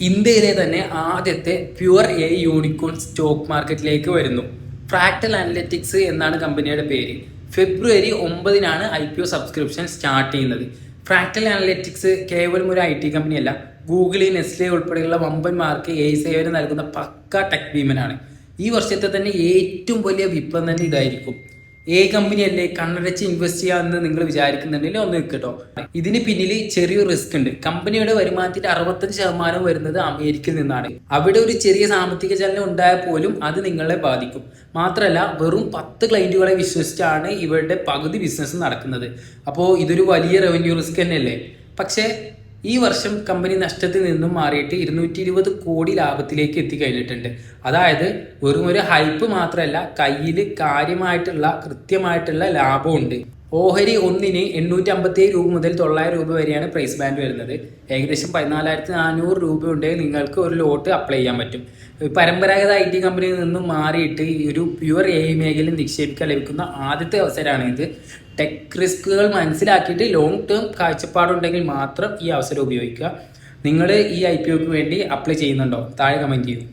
ഇന്ത്യയിലെ തന്നെ ആദ്യത്തെ പ്യുവർ എ യൂണിക്കോൺ സ്റ്റോക്ക് മാർക്കറ്റിലേക്ക് വരുന്നു. ഫ്രാക്ടൽ അനലിറ്റിക്സ് എന്നാണ് കമ്പനിയുടെ പേര്. ഫെബ്രുവരി 9-നാണ് IPO സബ്സ്ക്രിപ്ഷൻ സ്റ്റാർട്ട് ചെയ്യുന്നത്. ഫ്രാക്ടൽ അനലിറ്റിക്സ് കേവലം ഒരു IT കമ്പനിയല്ല, ഗൂഗിൾ, നെസ്ലെ ഉൾപ്പെടെയുള്ള വമ്പന്മാർക്ക് സേവനം നൽകുന്ന പക്ക ടെക് ഭീമനാണ്. ഈ വർഷത്തെ തന്നെ ഏറ്റവും വലിയ വിപ്ലവം തന്നെ ഇതായിരിക്കും. കമ്പനിയല്ലേ, കണ്ണടച്ച് ഇൻവെസ്റ്റ് ചെയ്യാമെന്ന് നിങ്ങൾ വിചാരിക്കുന്നുണ്ടെങ്കിൽ ഒന്ന് നിൽക്കട്ടോ. ഇതിന് പിന്നിൽ ചെറിയൊരു റിസ്ക് ഉണ്ട്. കമ്പനിയുടെ വരുമാനത്തിന്റെ 65% വരുന്നത് അമേരിക്കയിൽ നിന്നാണ്. അവിടെ ഒരു ചെറിയ സാമ്പത്തിക ചലനം ഉണ്ടായാൽ പോലും അത് നിങ്ങളെ ബാധിക്കും. മാത്രമല്ല, വെറും 10 ക്ലയന്റുകളെ വിശ്വസിച്ചാണ് ഇവരുടെ പകുതി ബിസിനസ് നടക്കുന്നത്. അപ്പോൾ ഇതൊരു വലിയ റവന്യൂ റിസ്ക് തന്നെയല്ലേ. പക്ഷേ ഈ വർഷം കമ്പനി നഷ്ടത്തിൽ നിന്നും മാറിയിട്ട് 220 കോടി ലാഭത്തിലേക്ക് എത്തിക്കഴിഞ്ഞിട്ടുണ്ട്. അതായത് വെറും ഒരു ഹൈപ്പ് മാത്രമല്ല, കയ്യിൽ കാര്യമായിട്ടുള്ള കൃത്യമായിട്ടുള്ള ലാഭമുണ്ട്. ഓഹരി ഒന്നിന് 857 രൂപ മുതൽ 900 രൂപ വരെയാണ് പ്രൈസ് ബാൻഡ് വരുന്നത്. ഏകദേശം 14,400 രൂപ ഉണ്ടെങ്കിൽ നിങ്ങൾക്ക് ഒരു ലോട്ട് അപ്ലൈ ചെയ്യാൻ പറ്റും. പരമ്പരാഗത IT കമ്പനിയിൽ നിന്നും മാറിയിട്ട് ഈ ഒരു പ്യുവർ മേഖലയിൽ നിക്ഷേപിക്കാൻ ലഭിക്കുന്ന ആദ്യത്തെ അവസരമാണ് ഇത്. ടെക് റിസ്കുകൾ മനസ്സിലാക്കിയിട്ട് ലോങ് ടേം കാഴ്ചപ്പാടുണ്ടെങ്കിൽ മാത്രം ഈ അവസരം ഉപയോഗിക്കുക. നിങ്ങൾ ഈ IPOക്ക് വേണ്ടി അപ്ലൈ ചെയ്യുന്നുണ്ടോ? താഴെ കമൻറ്റ് ചെയ്യൂ.